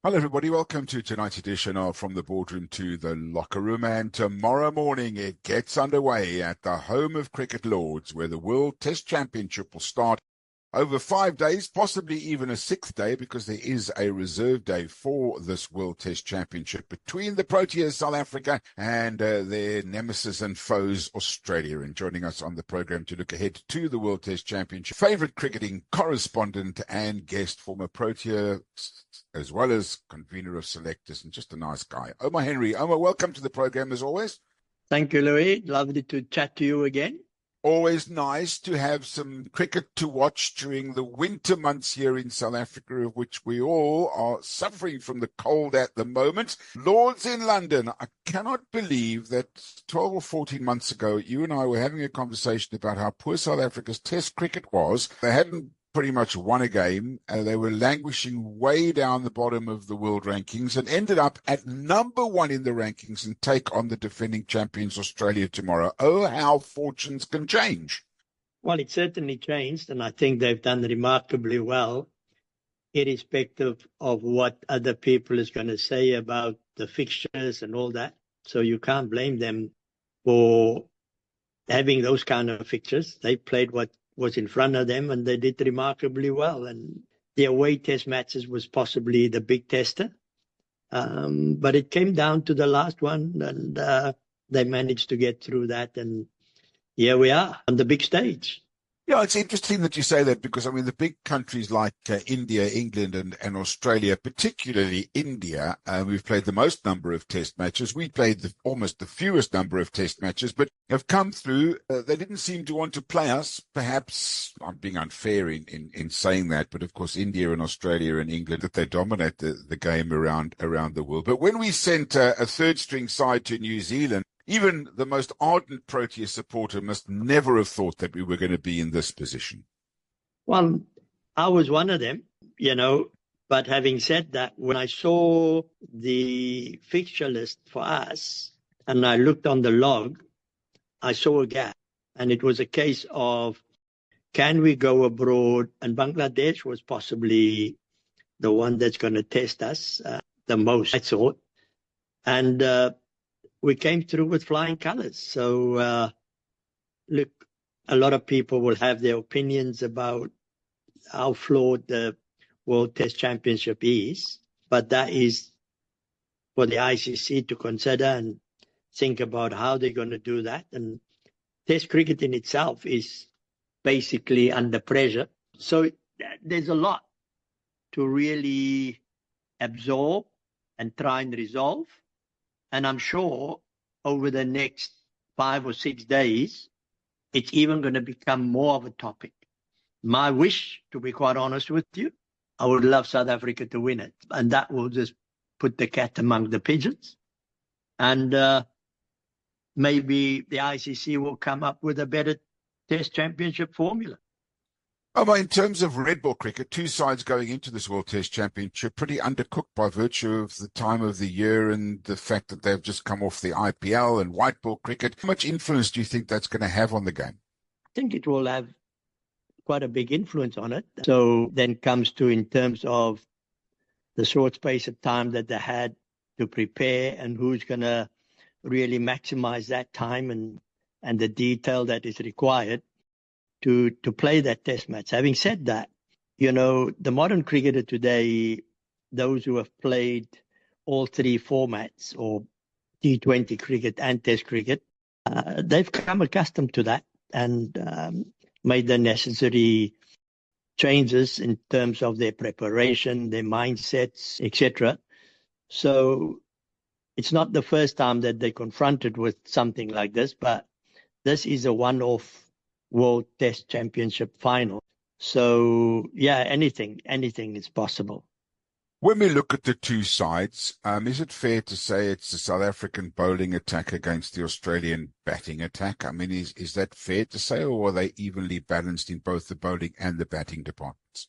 Hello, everybody. Welcome to tonight's edition of From the Boardroom to the Locker Room. And tomorrow morning, it gets underway at the home of Cricket Lords, where the World Test Championship will start over 5 days, possibly even a sixth day, because there is a reserve day for this World Test Championship between the Proteas, South Africa, and their nemesis and foes, Australia. And joining us on the program to look ahead to the World Test Championship, favourite cricketing correspondent and guest, former Protea, as well as convener of selectors, and just a nice guy, Omar Henry. Omar, welcome to the program as always. Thank you, Louis. Lovely to chat to you again. Always nice to have some cricket to watch during the winter months here in South Africa, of which we all are suffering from the cold at the moment. Lords in London, I cannot believe that 12 or 14 months ago, you and I were having a conversation about how poor South Africa's Test cricket was. They hadn't pretty much won a game. They were languishing way down the bottom of the world rankings and ended up at number one in the rankings and take on the defending champions Australia tomorrow. Oh, how fortunes can change. Well, it certainly changed, and I think they've done remarkably well, irrespective of what other people is going to say about the fixtures and all that. So you can't blame them for having those kind of fixtures. They played what was in front of them, and they did remarkably well. And the away test matches was possibly the big tester. But it came down to the last one, and they managed to get through that. And here we are on the big stage. Yeah, it's interesting that you say that because, I mean, the big countries like India, England and Australia, particularly India, we've played the most number of test matches. We played almost the fewest number of test matches, but have come through. They didn't seem to want to play us. Perhaps I'm being unfair in saying that, but of course, India and Australia and England, that they dominate the game around the world. But when we sent a third string side to New Zealand, even the most ardent Protea supporter must never have thought that we were going to be in this position. Well, I was one of them, but having said that, when I saw the fixture list for us and I looked on the log, I saw a gap. And it was a case of, can we go abroad? And Bangladesh was possibly the one that's going to test us the most, I thought. And we came through with flying colors. So, look, a lot of people will have their opinions about how flawed the World Test Championship is, but that is for the ICC to consider and think about how they're going to do that. And Test cricket in itself is basically under pressure. So there's a lot to really absorb and try and resolve. And I'm sure over the next 5 or 6 days, it's even going to become more of a topic. My wish, to be quite honest with you, I would love South Africa to win it. And that will just put the cat among the pigeons. And maybe the ICC will come up with a better Test Championship formula. In terms of red ball cricket, two sides going into this World Test Championship pretty undercooked by virtue of the time of the year and the fact that they've just come off the IPL and white ball cricket. How much influence do you think that's going to have on the game? I think it will have quite a big influence on it. So then comes to in terms of the short space of time that they had to prepare and who's going to really maximize that time and the detail that is required to play that test match. Having said that, the modern cricketer today, those who have played all three formats, or T20 cricket and test cricket, they've come accustomed to that and made the necessary changes in terms of their preparation, their mindsets, etc. So it's not the first time that they're confronted with something like this, but this is a one-off World Test Championship final. So, yeah, anything is possible. When we look at the two sides, is it fair to say it's the South African bowling attack against the Australian batting attack? I mean, is that fair to say, or are they evenly balanced in both the bowling and the batting departments?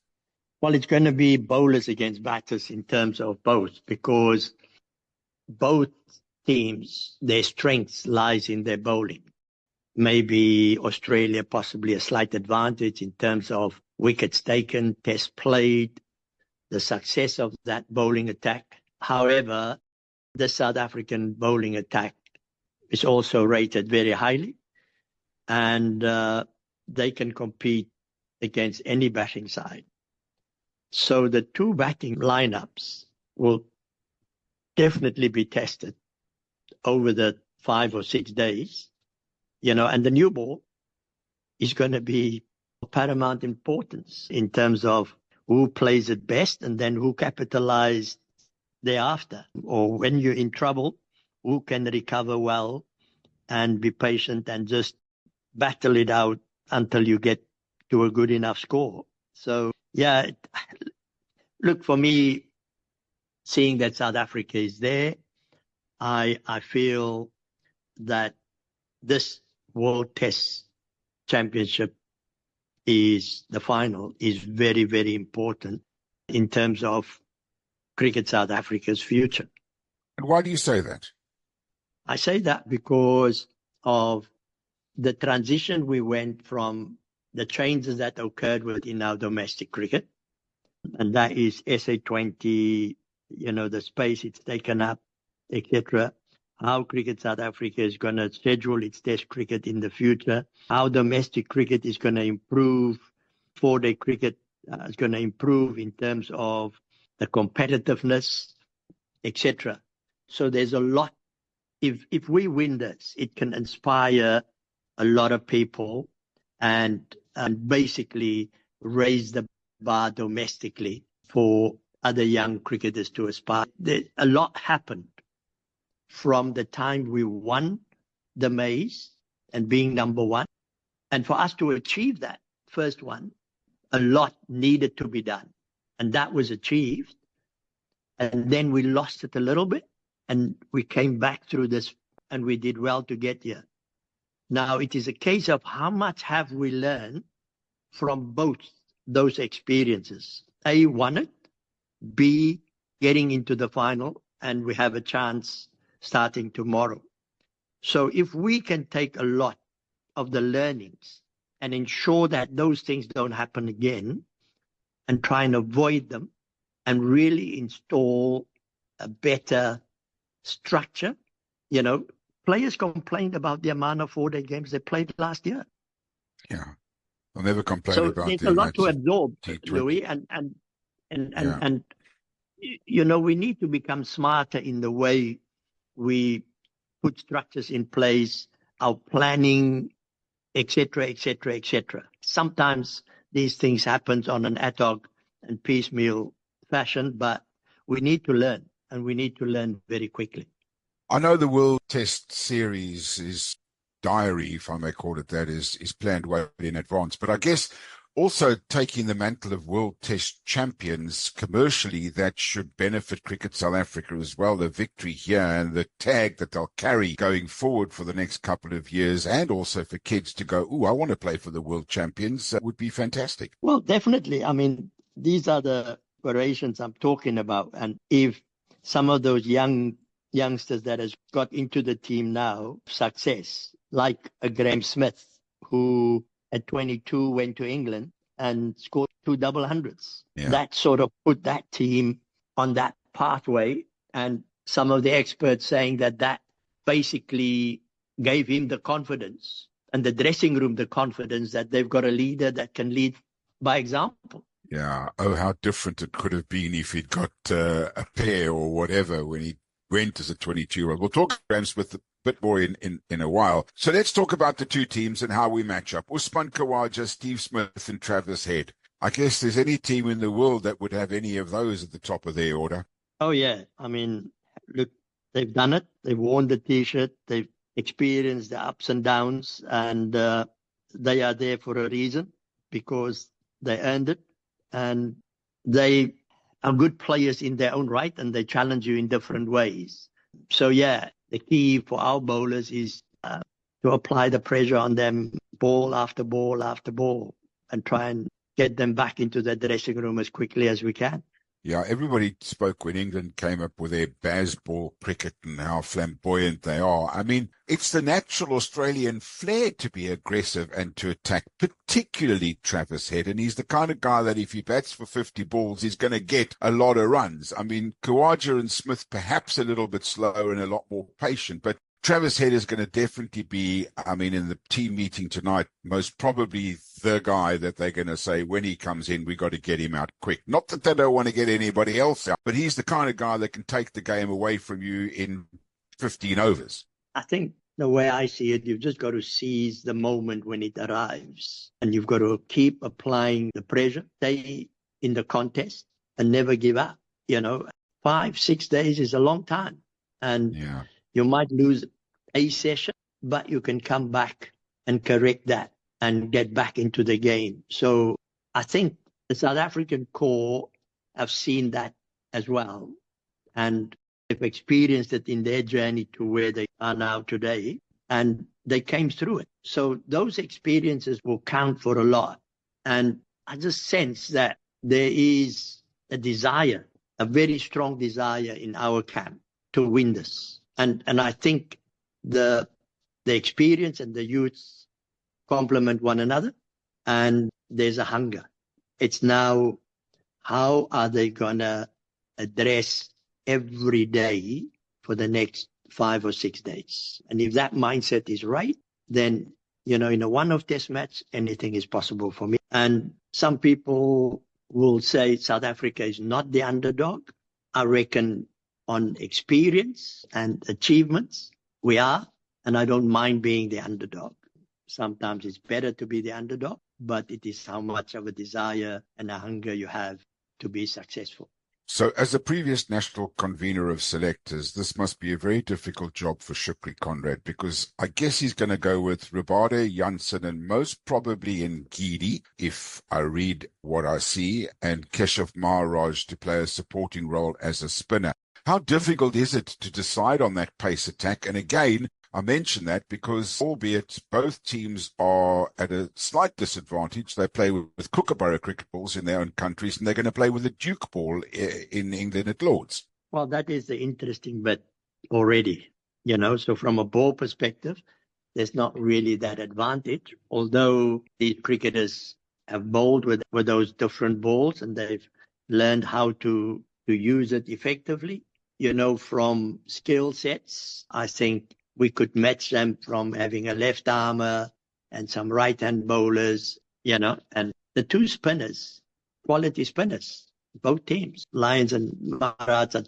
Well, it's going to be bowlers against batters in terms of both, because both teams, their strengths lies in their bowling. Maybe Australia possibly a slight advantage in terms of wickets taken, tests played, the success of that bowling attack. However, the South African bowling attack is also rated very highly, and they can compete against any batting side. So the two batting lineups will definitely be tested over the 5 or 6 days, and the new ball is going to be of paramount importance in terms of who plays it best and then who capitalize thereafter. Or when you're in trouble, who can recover well and be patient and just battle it out until you get to a good enough score. So, yeah, look, for me, seeing that South Africa is there, I feel that this World Test Championship is the final, is very, very important in terms of Cricket South Africa's future. And why do you say that? I say that because of the transition we went from, the changes that occurred within our domestic cricket, and that is SA20, the space it's taken up, etc. How Cricket South Africa is going to schedule its test cricket in the future, how domestic cricket is going to improve, 4-day cricket is going to improve in terms of the competitiveness, etc. So there's a lot. If we win this, it can inspire a lot of people and basically raise the bar domestically for other young cricketers to aspire. A lot happened from the time we won the Maze and being number one. And for us to achieve that first one, a lot needed to be done. And that was achieved. And then we lost it a little bit and we came back through this and we did well to get here. Now it is a case of how much have we learned from both those experiences. A, won it. B, getting into the final, and we have a chance starting tomorrow. So if we can take a lot of the learnings and ensure that those things don't happen again and try and avoid them and really install a better structure, players complained about the amount of 4-day games they played last year. Yeah. I'll never complain so about there's the a lot to amount absorb, T20. Louis, and we need to become smarter in the way we put structures in place, our planning, etc., etc., etc. Sometimes these things happen on an ad hoc and piecemeal fashion, but we need to learn, and we need to learn very quickly. I know the World Test Series is diary, if I may call it that, is planned way in advance. But I guess also taking the mantle of World Test Champions commercially, that should benefit Cricket South Africa as well. The victory here and the tag that they'll carry going forward for the next couple of years, and also for kids to go, I want to play for the World Champions, would be fantastic. Well, definitely. I mean, these are the aspirations I'm talking about. And if some of those youngsters that has got into the team now, success, like a Graham Smith, who at 22 went to England and scored 2 double hundreds. Yeah. That sort of put that team on that pathway. And some of the experts saying that basically gave him the confidence and the dressing room the confidence that they've got a leader that can lead by example. Yeah. Oh, how different it could have been if he'd got a pair or whatever when he went as a 22-year-old. We'll talk to Graham Smith a bit more in a while. So let's talk about the two teams and how we match up. Usman Khawaja, Steve Smith and Travis Head. I guess there's any team in the world that would have any of those at the top of their order. Oh, yeah. I mean, look, they've done it. They've worn the T-shirt. They've experienced the ups and downs, and they are there for a reason because they earned it. And they are good players in their own right, and they challenge you in different ways. So, yeah, the key for our bowlers is to apply the pressure on them, ball after ball after ball, and try and get them back into the dressing room as quickly as we can. Yeah, everybody spoke when England came up with their baseball cricket and how flamboyant they are. I mean, it's the natural Australian flair to be aggressive and to attack, particularly Travis Head. And he's the kind of guy that if he bats for 50 balls, he's going to get a lot of runs. I mean, Khawaja and Smith perhaps a little bit slower and a lot more patient, but Travis Head is going to definitely be, I mean, in the team meeting tonight, most probably the guy that they're going to say, when he comes in, we got to get him out quick. Not that they don't want to get anybody else out, but he's the kind of guy that can take the game away from you in 15 overs. I think the way I see it, you've just got to seize the moment when it arrives. And you've got to keep applying the pressure, stay in the contest and never give up. 5-6 days is a long time. And Yeah. you might lose a session, but you can come back and correct that and get back into the game. So I think the South African core have seen that as well. And they've experienced it in their journey to where they are now today. And they came through it. So those experiences will count for a lot. And I just sense that there is a desire, a very strong desire in our camp to win this. And I think the experience and the youths complement one another, and there's a hunger. It's now, how are they going to address every day for the next 5 or 6 days? And if that mindset is right, then, in a one-off test match, anything is possible for me. And some people will say South Africa is not the underdog. I reckon on experience and achievements, we are, and I don't mind being the underdog. Sometimes it's better to be the underdog, but it is how much of a desire and a hunger you have to be successful. So as the previous national convener of selectors, this must be a very difficult job for Shukri Conrad, because I guess he's going to go with Rabade, Janssen, and most probably Ngidi, if I read what I see, and Keshav Maharaj to play a supporting role as a spinner. How difficult is it to decide on that pace attack? And again, I mention that because, albeit both teams are at a slight disadvantage, they play with Kookaburra cricket balls in their own countries, and they're going to play with a Duke ball in England at Lords. Well, that is the interesting bit already, So from a ball perspective, there's not really that advantage, although these cricketers have bowled with those different balls and they've learned how to use it effectively. From skill sets, I think we could match them from having a left armer and some right-hand bowlers, and the two spinners, quality spinners, both teams. Lions and Maharaj are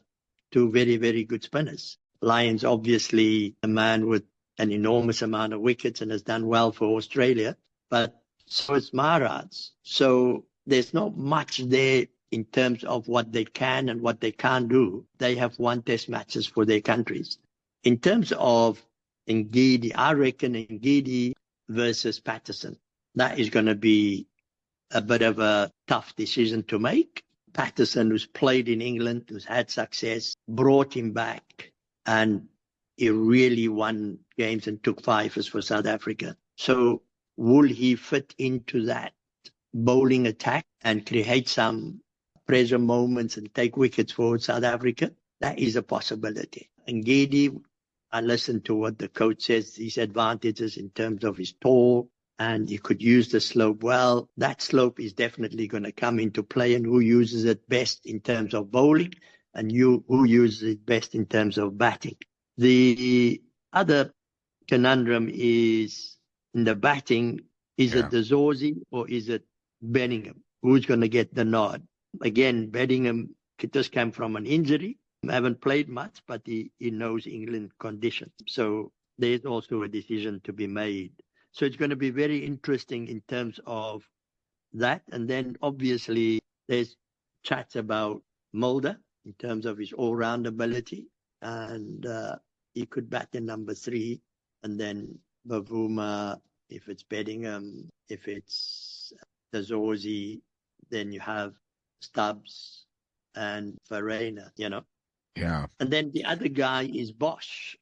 two very, very good spinners. Lions, obviously, a man with an enormous amount of wickets and has done well for Australia, but so is Maharaj. So there's not much there in terms of what they can and what they can't do. They have won test matches for their countries. In terms of Ngidi, I reckon Ngidi versus Patterson, that is going to be a bit of a tough decision to make. Patterson, who's played in England, who's had success, brought him back, and he really won games and took fifers for South Africa. So will he fit into that bowling attack and create some pressure moments and take wickets for South Africa? That is a possibility. Ngidi, I listened to what the coach says, his advantages in terms of his tall, and he could use the slope well. That slope is definitely going to come into play, and who uses it best in terms of bowling and who uses it best in terms of batting. The other conundrum is in the batting, is it the Zorzi or is it Bellingham? Who's going to get the nod? Again, Bellingham just came from an injury. Haven't played much, but he knows England conditions. So there's also a decision to be made. So it's going to be very interesting in terms of that. And then obviously there's chats about Mulder in terms of his all-round ability. And he could bat in number 3. And then Bavuma, if it's Bellingham, if it's the Zorzi, then you have Stubbs and Farina, Yeah. And then the other guy is Bosch,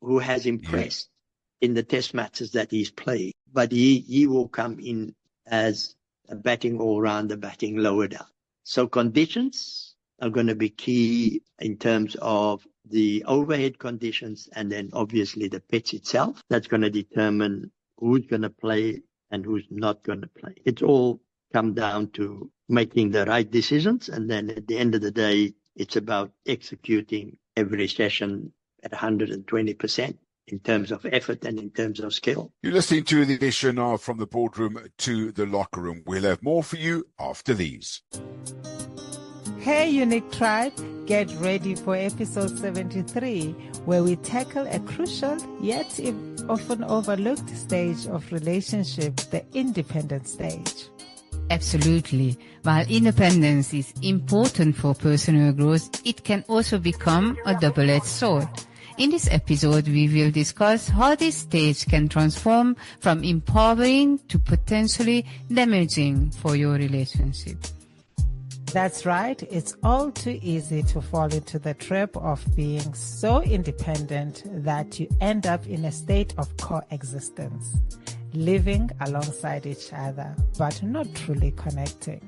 who has impressed in the test matches that he's played. But he will come in as a batting all-rounder, batting lower down. So conditions are going to be key in terms of the overhead conditions, and then obviously the pitch itself. That's going to determine who's going to play and who's not going to play. It's all come down to making the right decisions, and then at the end of the day, it's about executing every session at 120% in terms of effort and in terms of skill. You're listening to the edition of From the Boardroom to the Locker Room. We'll have more for you after these. Hey, Unique Tribe, get ready for episode 73, where we tackle a crucial yet often overlooked stage of relationship, the independent stage. Absolutely. While independence is important for personal growth, it can also become a double-edged sword. In this episode, we will discuss how this stage can transform from empowering to potentially damaging for your relationship. That's right. It's all too easy to fall into the trap of being so independent that you end up in a state of coexistence, living alongside each other, but not truly connecting.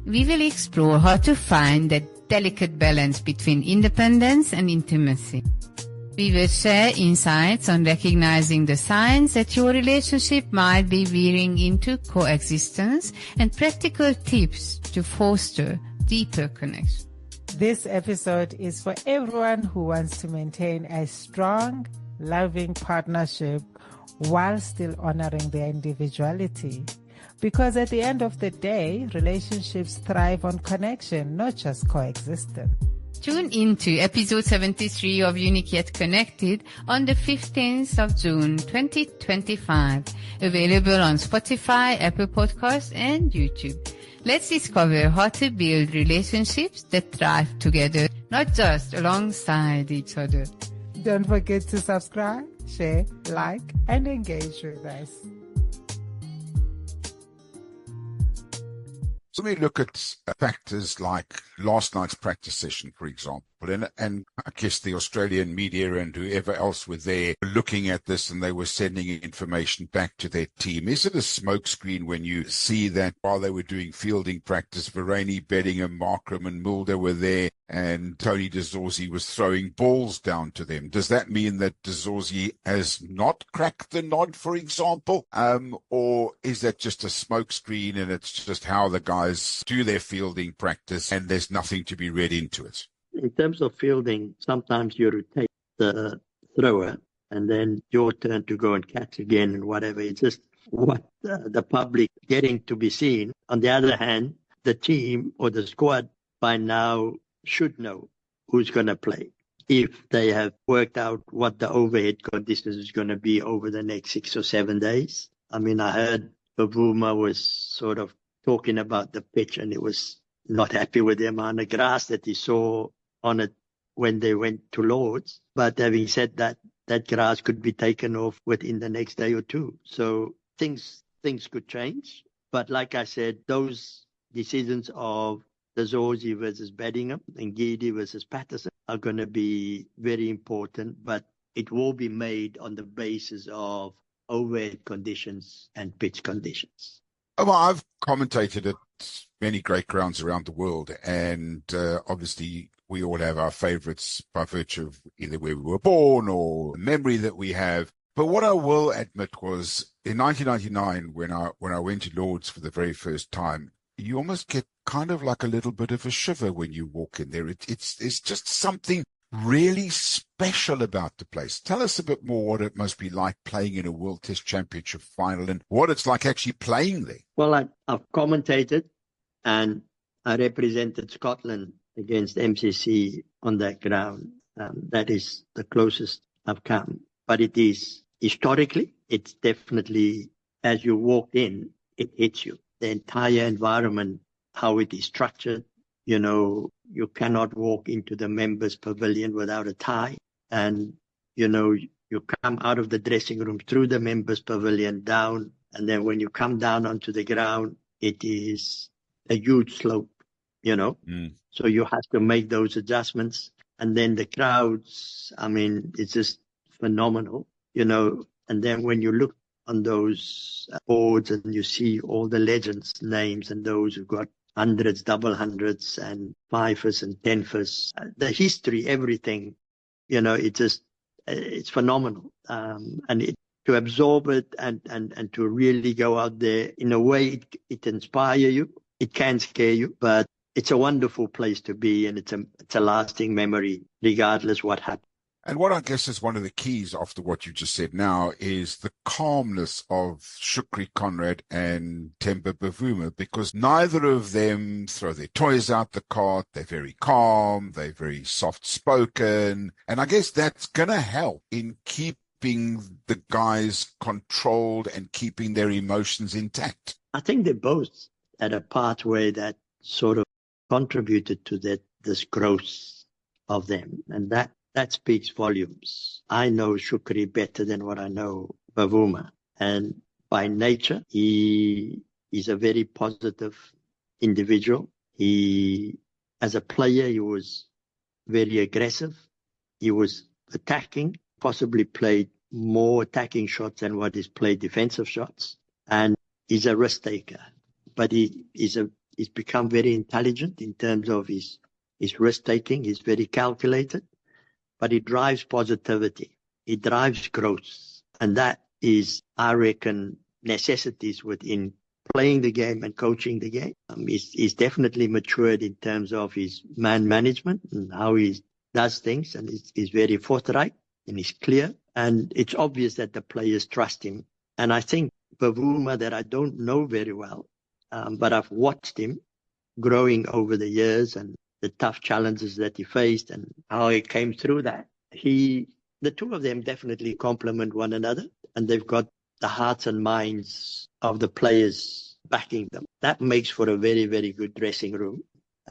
We will explore how to find that delicate balance between independence and intimacy. We will share insights on recognizing the signs that your relationship might be veering into coexistence and practical tips to foster deeper connection. This episode is for everyone who wants to maintain a strong, loving partnership while still honoring their individuality. Because at the end of the day, relationships thrive on connection, not just coexistence. Tune into episode 73 of Unique Yet Connected on the 15th of June 2025. Available on Spotify, Apple Podcasts, and YouTube. Let's discover how to build relationships that thrive together, not just alongside each other. Don't forget to subscribe, share, like, and engage with us. So we look at factors like last night's practice session, for example, and I guess the Australian media and whoever else were there looking at this, and they were sending information back to their team. Is it a smokescreen when you see that while they were doing fielding practice, Verreynne, Bedingham, Markram and Mulder were there, and Tony de Zorzi was throwing balls down to them? Does that mean that de Zorzi has not cracked the nod, for example? Or is that just a smokescreen and it's just how the guys do their fielding practice and there's nothing to be read into it? In terms of fielding, sometimes you rotate the thrower and then your turn to go and catch again and whatever. It's just what the public getting to be seen. On the other hand, the team or the squad by now should know who's going to play. If they have worked out what the overhead conditions is going to be over the next 6 or 7 days. I mean, I heard Bavuma was sort of talking about the pitch and it was not happy with the amount of grass that he saw on it when they went to Lords. But having said that, that grass could be taken off within the next day or two. So things could change. But like I said, those decisions of the Zorzi versus Bedingham and Geedy versus Patterson are going to be very important, but it will be made on the basis of overhead conditions and pitch conditions. Oh, well, I've commentated at many great grounds around the world, and obviously we all have our favorites by virtue of either where we were born or the memory that we have. But what I will admit was in 1999, when I went to Lords for the very first time, you almost get kind of like a little bit of a shiver when you walk in there. It's just something really special about the place. Tell us a bit more what it must be like playing in a World Test Championship final and what it's like actually playing there. Well, I've commentated and I represented Scotland against MCC on that ground. That is the closest I've come. But it is, historically, it's definitely, as you walk in, it hits you. The entire environment, how it is structured, you cannot walk into the members' pavilion without a tie. And, you come out of the dressing room through the members' pavilion down. And then when you come down onto the ground, it is a huge slope, So you have to make those adjustments. And then the crowds, I mean, it's just phenomenal, And then when you look on those boards and you see all the legends' names and those who got hundreds, double hundreds, and fifers and tenfers. The history, everything, it's phenomenal. To absorb it and to really go out there, in a way, it inspires you. It can scare you, but it's a wonderful place to be, and it's a lasting memory, regardless what happens. And what I guess is one of the keys after what you just said now is the calmness of Shukri Conrad and Temba Bavuma, because neither of them throw their toys out the cart. They're very calm. They're very soft-spoken. And I guess that's going to help in keeping the guys controlled and keeping their emotions intact. I think they both had a part where that sort of contributed to this growth of them. And that speaks volumes. I know Shukri better than what I know Bavuma. And by nature, he is a very positive individual. As a player, he was very aggressive. He was attacking, possibly played more attacking shots than what is played defensive shots. And he's a risk taker. But he's become very intelligent in terms of his risk taking. He's very calculated. But it drives positivity. It drives growth. And that is, I reckon, necessities within playing the game and coaching the game. He's definitely matured in terms of his man management and how he does things. And he's very forthright and he's clear. And it's obvious that the players trust him. And I think Bavuma, that I don't know very well, but I've watched him growing over the years and the tough challenges that he faced and how he came through that. The two of them definitely complement one another, and they've got the hearts and minds of the players backing them. That makes for a very, very good dressing room,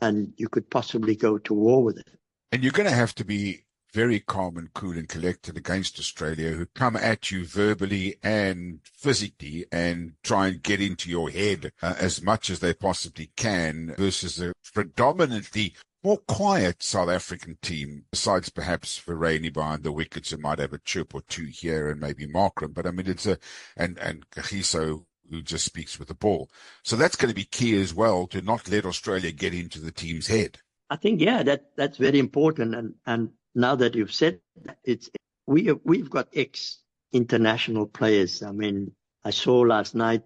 and you could possibly go to war with it. And you're going to have to be very calm and cool and collected against Australia, who come at you verbally and physically and try and get into your head as much as they possibly can, versus a predominantly more quiet South African team, besides perhaps Verreynne behind the wickets, who might have a chip or two here, and maybe Markram. But I mean, and Kagiso, who just speaks with the ball. So that's going to be key as well, to not let Australia get into the team's head. I think, that's very important. And now that you've said that, we've got ex-international players. I mean, I saw last night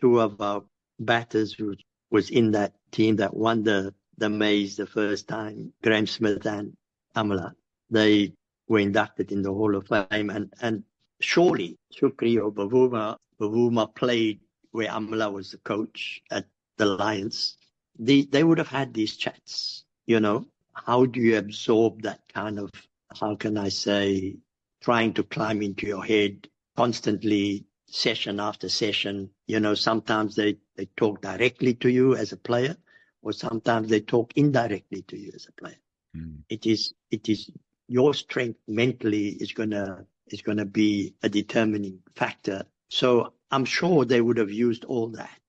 two of our batters who was in that team that won the Maze the first time, Graham Smith and Amla. They were inducted in the Hall of Fame. And surely Shukri or Bavuma played where Amla was the coach at the Lions. They would have had these chats, How do you absorb that kind of, how can I say, trying to climb into your head constantly, session after session? Sometimes they talk directly to you as a player, or sometimes they talk indirectly to you as a player. It is your strength mentally is gonna be a determining factor. So I'm sure they would have used all that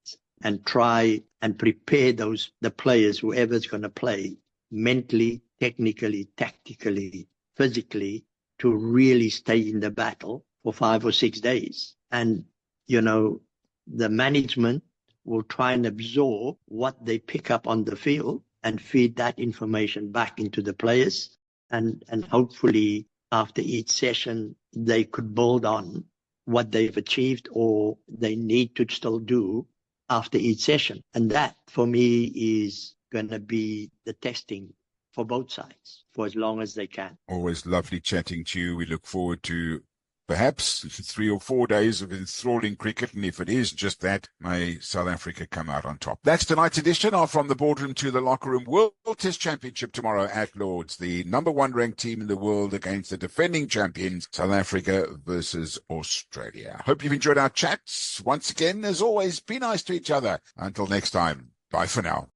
and try and prepare the players, whoever's going to play, mentally, technically, tactically, physically, to really stay in the battle for 5 or 6 days. And, the management will try and absorb what they pick up on the field and feed that information back into the players. And hopefully after each session, they could build on what they've achieved or they need to still do after each session. And that, for me, is going to be the testing for both sides for as long as they can. Always lovely chatting to you. We look forward to perhaps 3 or 4 days of enthralling cricket, and if it is just that, may South Africa come out on top. That's tonight's edition of From the Boardroom to the Locker Room. World Test Championship tomorrow at Lords. The number 1 ranked team in the world against the defending champions, South Africa versus Australia. Hope you've enjoyed our chats. Once again, as always, be nice to each other. Until next time, bye for now.